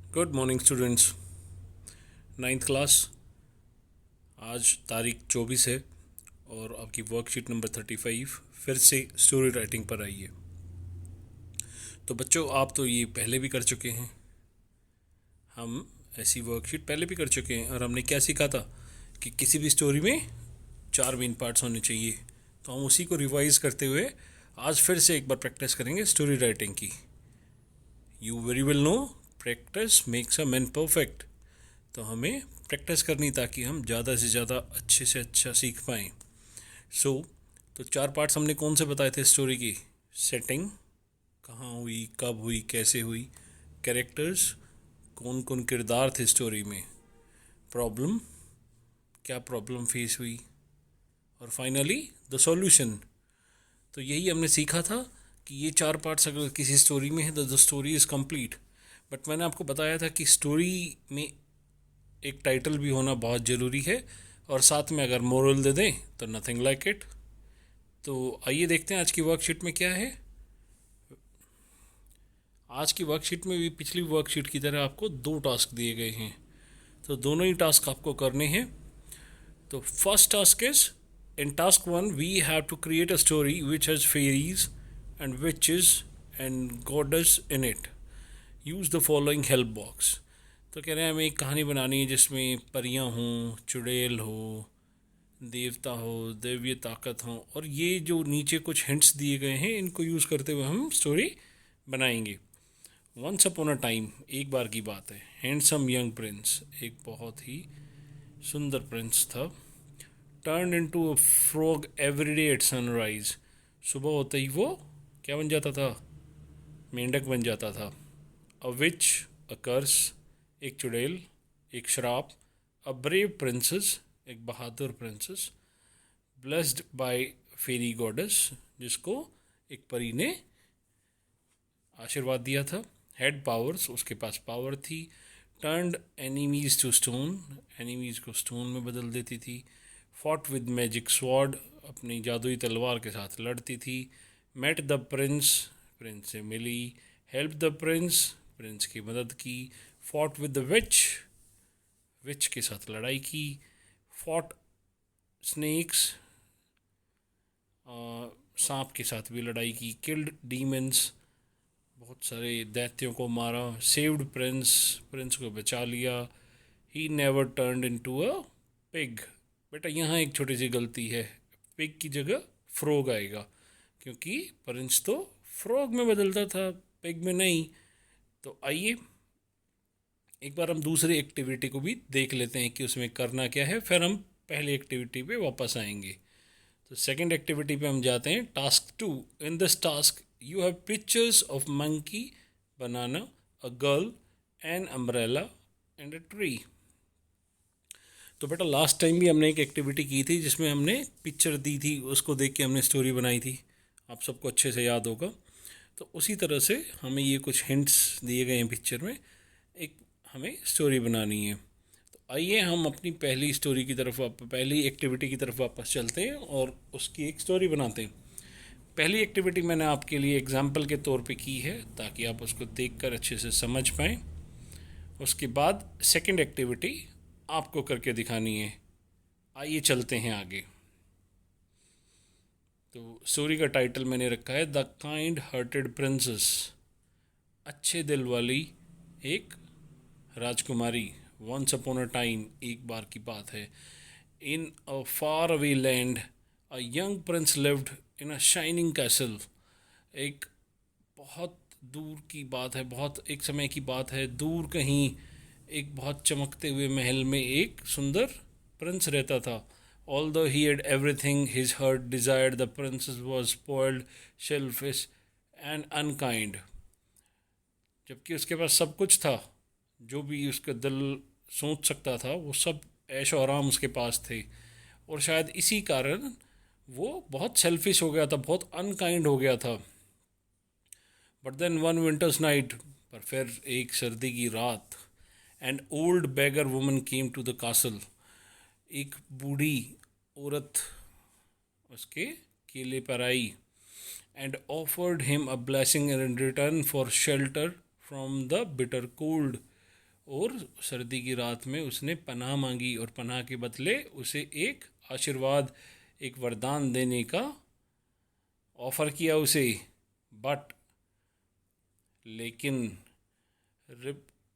Good morning students. Ninth class. आज तारीख 24 है और आपकी वर्कशीट नंबर 35 फिर से स्टोरी राइटिंग पर आई है। तो बच्चों, आप तो ये पहले भी कर चुके हैं। हम ऐसी वर्कशीट पहले भी कर चुके हैं और हमने क्या सीखा था कि किसी भी स्टोरी में 4 मेन पार्ट्स होने चाहिए। तो हम उसी को रिवाइज करते हुए आज फिर से एक बार प्रैक्टिस करेंगे स्टोरी राइटिंग की। You very well know, practice makes a man perfect. तो हमें प्रैक्टिस करनी ताकि हम ज़्यादा से ज़्यादा अच्छे से अच्छा सीख पाएँ। तो 4 पार्ट्स हमने कौन से बताए थे स्टोरी की? सेटिंग, कहाँ हुई, कब हुई, कैसे हुई। कैरेक्टर्स, कौन कौन किरदार थे स्टोरी में। प्रॉब्लम, क्या प्रॉब्लम फेस हुई। और फाइनली द सॉल्यूशन। तो यही हमने सीखा था कि ये 4 पार्ट्स अगर किसी स्टोरी में है तो the story is complete. But मैंने आपको बताया था कि स्टोरी में एक टाइटल भी होना बहुत ज़रूरी है और साथ में अगर मोरल दे दें तो नथिंग लाइक इट। तो आइए देखते हैं आज की वर्कशीट में क्या है। आज की वर्कशीट में भी पिछली वर्कशीट की तरह आपको 2 टास्क दिए गए हैं, तो दोनों ही टास्क आपको करने हैं। तो first task is, in task 1 we have to create a story which has fairies and witches and goddess in it. Use the following help box. तो कह रहे हैं हमें एक कहानी बनानी है जिसमें परियां हों, चुड़ैल हो, देवता हो, दैवीय ताकत हो, और ये जो नीचे कुछ हिंट्स दिए गए हैं इनको यूज़ करते हुए हम स्टोरी बनाएंगे। वंस अपॉन अ टाइम, एक बार की बात है, हैंडसम यंग प्रिंस, एक बहुत ही सुंदर प्रिंस था। Turn into a frog every day at sunrise. सुबह होते ही वो क्या बन जाता था? मेंढक बन जाता था। अ विच, अ कर्स, एक चुड़ैल, एक श्राप। अ ब्रेव प्रिंसेस, एक बहादुर प्रिंसेस। ब्लेस्ड बाय फेरी गॉडेस, जिसको एक परी ने आशीर्वाद दिया था। हेड पावर्स, उसके पास पावर थी। Turned enemies to stone, enemies को स्टोन में बदल देती थी। फॉट विद मैजिक स्वॉर्ड, अपनी जादुई तलवार के साथ लड़ती थी। मेट द प्रिंस, प्रिंस से मिली। हेल्प द प्रिंस, प्रिंस की मदद की। फॉट विद द विच, विच के साथ लड़ाई की। फॉट स्नेक्स, सांप के साथ भी लड़ाई की। किल्ड डीमंस, बहुत सारे दैत्यों को मारा। सेव्ड प्रिंस, प्रिंस को बचा लिया। He never turned into a pig. बेटा यहाँ एक छोटी सी गलती है, पिग की जगह फ्रॉग आएगा, क्योंकि प्रिंस तो फ्रॉग में बदलता था, पिग में नहीं। तो आइए एक बार हम दूसरी एक्टिविटी को भी देख लेते हैं कि उसमें करना क्या है, फिर हम पहली एक्टिविटी पे वापस आएंगे। तो सेकंड एक्टिविटी पे हम जाते हैं, task 2। In this task you have pictures of monkey, banana, a girl, an umbrella and a tree. तो बेटा लास्ट टाइम भी हमने एक एक्टिविटी की थी जिसमें हमने पिक्चर दी थी, उसको देख के हमने स्टोरी बनाई थी। आप सबको अच्छे से याद होगा। तो उसी तरह से हमें ये कुछ हिंट्स दिए गए हैं पिक्चर में, एक हमें स्टोरी बनानी है। तो आइए हम अपनी पहली स्टोरी की तरफ, पहली एक्टिविटी की तरफ वापस चलते हैं और उसकी एक स्टोरी बनाते हैं। पहली एक्टिविटी मैंने आपके लिए एग्जाम्पल के तौर पे की है ताकि आप उसको देखकर अच्छे से समझ पाएँ। उसके बाद सेकंड एक्टिविटी आपको करके दिखानी है। आइए चलते हैं आगे। तो स्टोरी का टाइटल मैंने रखा है द काइंड हार्टेड प्रिंसेस, अच्छे दिल वाली एक राजकुमारी। वंस अपॉन अ टाइम, एक बार की बात है, in a far away land a young prince lived in a shining castle. एक बहुत दूर की बात है, बहुत एक समय की बात है, दूर कहीं एक बहुत चमकते हुए महल में एक सुंदर प्रिंस रहता था। ऑल दो he had everything his heart desired, the princess was spoiled, shellfish and unkind. जबकि उसके पास सब कुछ था, जो भी उसका दिल सोच सकता था वो सब ऐशो आराम उसके पास थे, और शायद इसी कारण वो बहुत सेल्फिश हो गया था, बहुत अनकाइंड हो गया था। But then one winter's night, पर फिर एक सर्दी की रात, and old beggar woman came to the castle, एक बूढ़ी औरत उसके केले पर आई, and offered him a blessing in return for shelter from the bitter cold. और सर्दी की रात में उसने पनाह मांगी और पनाह के बदले उसे एक आशीर्वाद, एक वरदान देने का ऑफ़र किया उसे। बट लेकिन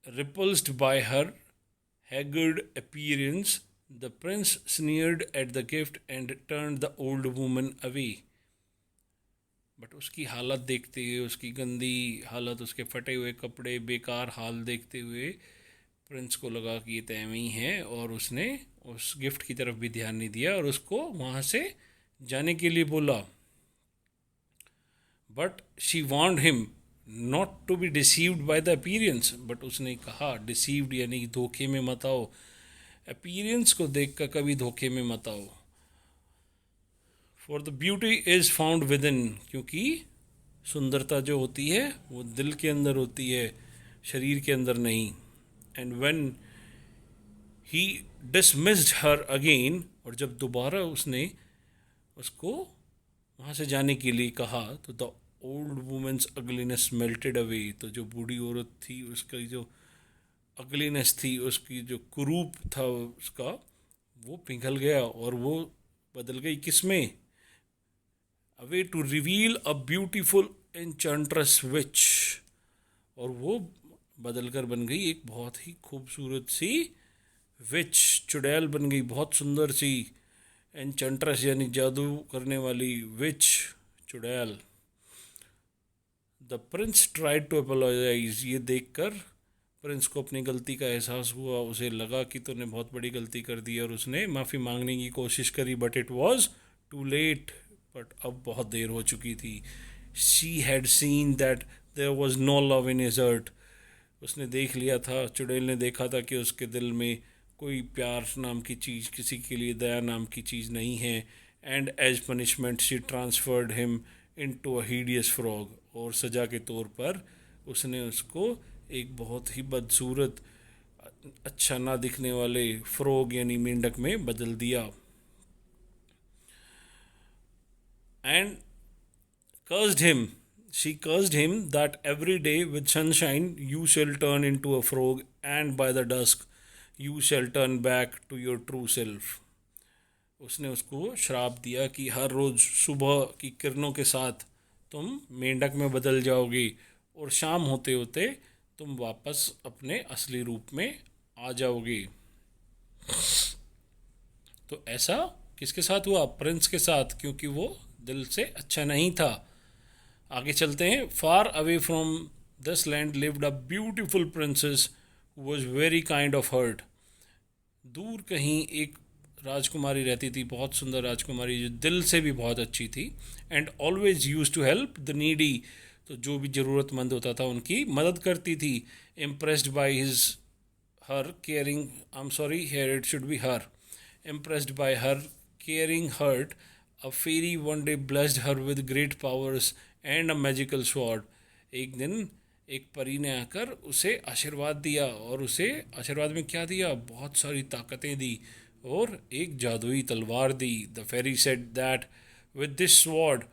repulsed by her haggard appearance, the prince sneered at the gift and turned the old woman away. But उसकी हालत देखते हुए, उसकी गंदी हालत, उसके फटे हुए कपड़े, बेकार हाल देखते हुए प्रिंस को लगा कि ये तय ही है, और उसने उस गिफ्ट की तरफ भी ध्यान नहीं दिया और उसको वहाँ से जाने के लिए बोला। But she warned him not to be deceived by the appearance, but उसने कहा डिसीव्ड यानी कि धोखे में मत आओ, अपीयरेंस को देख कर कभी धोखे में मत आओ। For the beauty is found with in, क्योंकि सुंदरता जो होती है वो दिल के अंदर होती है, शरीर के अंदर नहीं। And when he dismissed her again, और जब दोबारा उसने उसको वहाँ से जाने के लिए कहा तो the old women's ugliness melted away, तो जो बूढ़ी औरत थी उसकी जो अगलीनेस थी, उसकी जो कुरूप था उसका, वो पिघल गया और वो बदल गई किस में? Away to reveal a beautiful enchantress witch, और वो बदल कर बन गई एक बहुत ही खूबसूरत सी विच, चुड़ैल बन गई, बहुत सुंदर सी। एन्चेंट्रेस यानी जादू करने वाली, विच चुड़ैल। The prince tried to apologize, ये देखकर प्रिंस को अपनी गलती का एहसास हुआ, उसे लगा कि तूने बहुत बड़ी गलती कर दी और उसने माफ़ी मांगने की कोशिश करी, but it was too late, but अब बहुत देर हो चुकी थी। She had seen that there was no love in his heart, उसने देख लिया था, चुड़ैल ने देखा था कि उसके दिल में कोई प्यार नाम की चीज़, किसी के लिए दया नाम की चीज़ नहीं है। And as punishment she transferred him into a hideous frog, और सज़ा के तौर पर उसने उसको एक बहुत ही बदसूरत, अच्छा ना दिखने वाले फ्रॉग यानी मेंढक में बदल दिया। And cursed him, she cursed him that every day with sunshine you shall turn into a frog, and by the dusk you shall turn back to your true self. उसने उसको श्राप दिया कि हर रोज़ सुबह की किरणों के साथ तुम मेंढक में बदल जाओगे और शाम होते होते तुम वापस अपने असली रूप में आ जाओगे। तो ऐसा किसके साथ हुआ? प्रिंस के साथ, क्योंकि वो दिल से अच्छा नहीं था। आगे चलते हैं। Far away from this land lived a beautiful princess who was very kind of heart. दूर कहीं एक राजकुमारी रहती थी, बहुत सुंदर राजकुमारी, जो दिल से भी बहुत अच्छी थी। And always use to help the needy, तो जो भी ज़रूरतमंद होता था उनकी मदद करती थी। Impressed by his her caring, I am sorry here it should be her, impressed by her caring heart, a fairy one day blessed her with great powers and a magical sword. एक दिन एक परी ने आकर उसे आशीर्वाद दिया, और उसे आशीर्वाद में क्या दिया? बहुत सारी ताकतें दी और एक जादुई तलवार दी। The fairy said that with this sword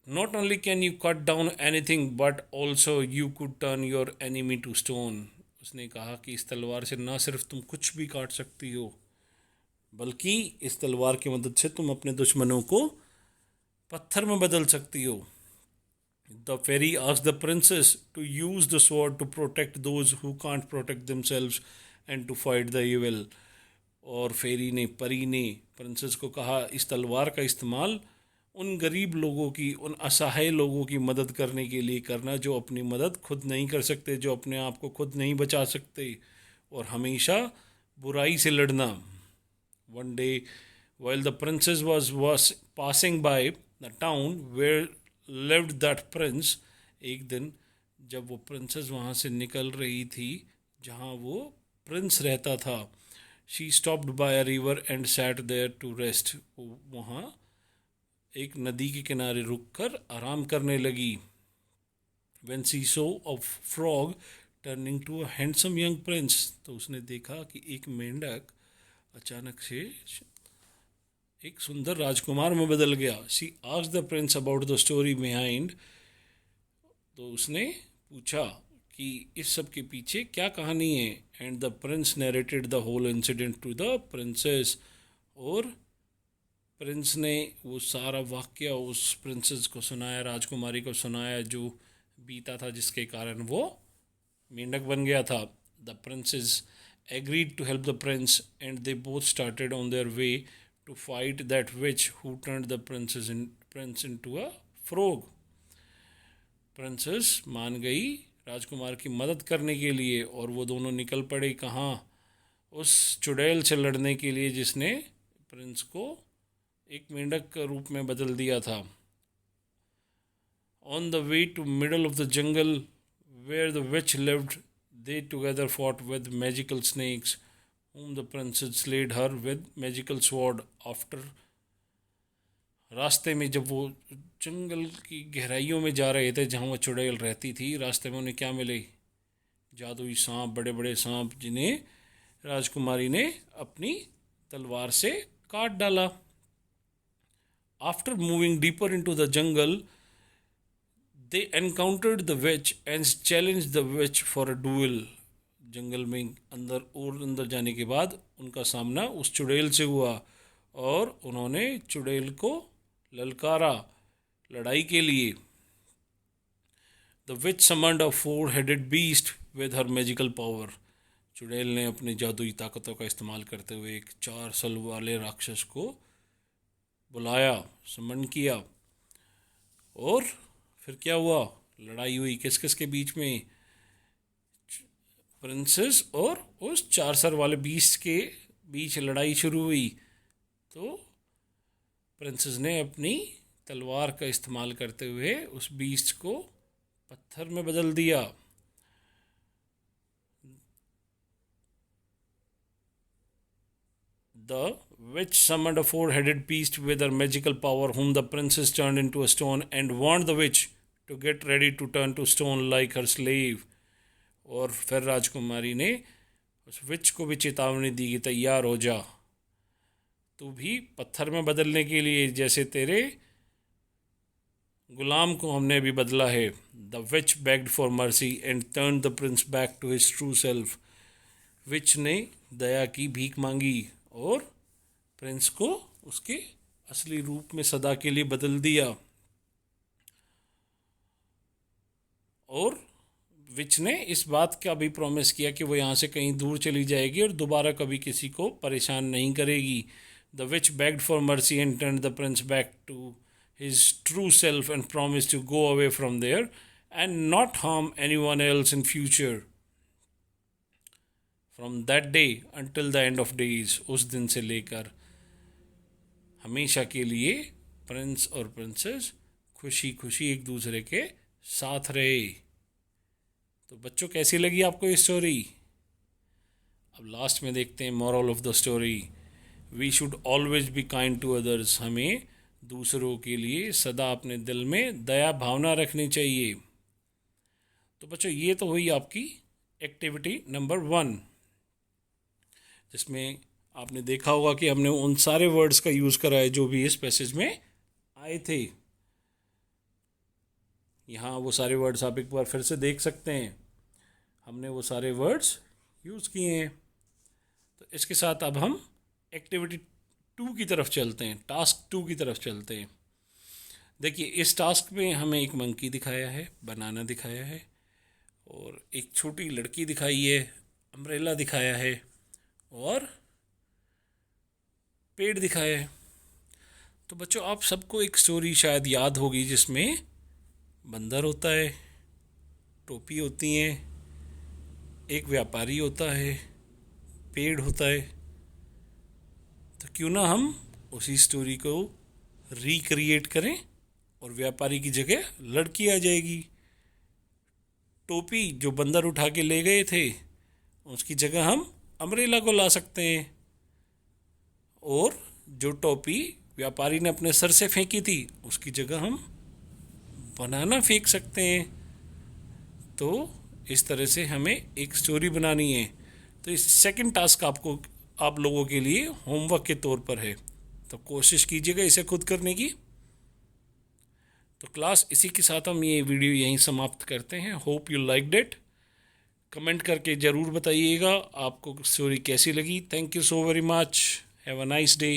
not only can you cut down anything but also you could turn your enemy to stone. उसने कहा कि इस तलवार से ना सिर्फ तुम कुछ भी काट सकती हो, बल्कि इस तलवार की मदद से तुम अपने दुश्मनों को पत्थर में बदल सकती हो। The fairy asked the princess to use the sword to protect those who can't protect themselves and to fight the evil. और फेरी ने, परी ने प्रिंसेस को कहा इस तलवार का इस्तेमाल उन गरीब लोगों की, उन असहाय लोगों की मदद करने के लिए करना जो अपनी मदद खुद नहीं कर सकते, जो अपने आप को खुद नहीं बचा सकते, और हमेशा बुराई से लड़ना। One day, while the princess was passing by the town where lived that prince, एक दिन जब वो प्रिंसेस वहाँ से निकल रही थी जहाँ वो प्रिंस रहता था, she stopped by a river and sat there to rest. वो वहाँ एक नदी के किनारे रुककर आराम करने लगी। When she saw a frog turning to a handsome young prince, तो उसने देखा कि एक मेंढक अचानक से एक सुंदर राजकुमार में बदल गया। She asked the Prince about the story behind, तो उसने पूछा कि इस सब के पीछे क्या कहानी है। And the prince narrated the whole incident to the princess, और प्रिंस ने वो सारा वाक्य उस प्रिंसेस को सुनाया, राजकुमारी को सुनाया, जो बीता था जिसके कारण वो मेंढक बन गया था। The princess agreed to help the prince and they both started on their way to fight that witch who turned the prince into a frog. Princess मान गई राजकुमार की मदद करने के लिए, और वो दोनों निकल पड़े कहाँ, उस चुड़ैल से लड़ने के लिए जिसने प्रिंस को एक मेंढक के रूप में बदल दिया था। On the way to middle of the jungle where the witch lived they together fought with magical snakes whom the princess slayed her with magical sword after। रास्ते में जब वो जंगल की गहराइयों में जा रहे थे जहाँ वो चुड़ैल रहती थी, रास्ते में उन्हें क्या मिले, जादुई सांप, बड़े बड़े सांप, जिन्हें राजकुमारी ने अपनी तलवार से काट डाला। After moving deeper into the jungle they encountered the witch and challenge the witch for a duel. जंगल में अंदर और अंदर जाने के बाद उनका सामना उस चुड़ैल से हुआ, और उन्होंने चुड़ैल को ललकारा लड़ाई के लिए। The which summoned a 4-headed beast with her magical power. चुड़ैल ने अपनी जादुई ताकतों का इस्तेमाल करते हुए एक 4 सर वाले राक्षस को बुलाया, समन किया। और फिर क्या हुआ, लड़ाई हुई किस किस के बीच में, प्रिंसेस और उस 4 सर वाले बीस्ट के बीच लड़ाई शुरू हुई। तो प्रिंसेस ने अपनी तलवार का इस्तेमाल करते हुए उस बीस्ट को पत्थर में बदल दिया। The witch summoned a 4-headed beast with her magical power, whom the princess turned into a stone and warned the witch to get ready to turn to stone like her slave। और फिर राजकुमारी ने उस विच को भी चेतावनी दी कि तैयार हो जा, तू भी पत्थर में बदलने के लिए, जैसे तेरे गुलाम को हमने भी बदला है। The witch begged for mercy and turn the prince back to his true self. Witch ने दया की भीख मांगी और प्रिंस को उसके असली रूप में सदा के लिए बदल दिया। और विच ने इस बात का भी प्रॉमिस किया कि वो यहाँ से कहीं दूर चली जाएगी और दोबारा कभी किसी को परेशान नहीं करेगी। The witch begged for mercy and turn the prince back to his true self and promised to go away from there and not harm anyone else in future। From that day until the end of days, उस दिन से लेकर हमेशा के लिए Prince और princess खुशी खुशी एक दूसरे के साथ रहे। तो बच्चों, कैसी लगी आपको ये स्टोरी? अब लास्ट में देखते हैं moral of the story. We should always be kind to others. हमें दूसरों के लिए सदा अपने दिल में दया भावना रखनी चाहिए। तो बच्चों, ये तो हुई आपकी एक्टिविटी नंबर 1, जिसमें आपने देखा होगा कि हमने उन सारे वर्ड्स का यूज़ करा है जो भी इस पैसेज में आए थे। यहाँ वो सारे वर्ड्स आप एक बार फिर से देख सकते हैं, हमने वो सारे वर्ड्स यूज़ किए हैं। तो इसके साथ अब हम एक्टिविटी 2 की तरफ चलते हैं, टास्क 2 की तरफ चलते हैं। देखिए, इस टास्क में हमें एक मंकी दिखाया है, बनाना दिखाया है, और एक छोटी लड़की दिखाई है, अम्ब्रेला दिखाया है, और पेड़ दिखाया है। तो बच्चों, आप सबको एक स्टोरी शायद याद होगी जिसमें बंदर होता है, टोपी होती हैं, एक व्यापारी होता है, पेड़ होता है। तो क्यों ना हम उसी स्टोरी को रिक्रिएट करें और व्यापारी की जगह लड़की आ जाएगी। टोपी जो बंदर उठा के ले गए थे उसकी जगह हम अम्ब्रेला को ला सकते हैं, और जो टोपी व्यापारी ने अपने सर से फेंकी थी उसकी जगह हम बनाना फेंक सकते हैं। तो इस तरह से हमें एक स्टोरी बनानी है। तो इस सेकंड टास्क आप लोगों के लिए होमवर्क के तौर पर है, तो कोशिश कीजिएगा इसे खुद करने की। तो क्लास, इसी के साथ हम ये वीडियो यहीं समाप्त करते हैं। Hope you liked it. Comment करके ज़रूर बताइएगा आपको स्टोरी कैसी लगी। Thank you so very much. Have a nice day.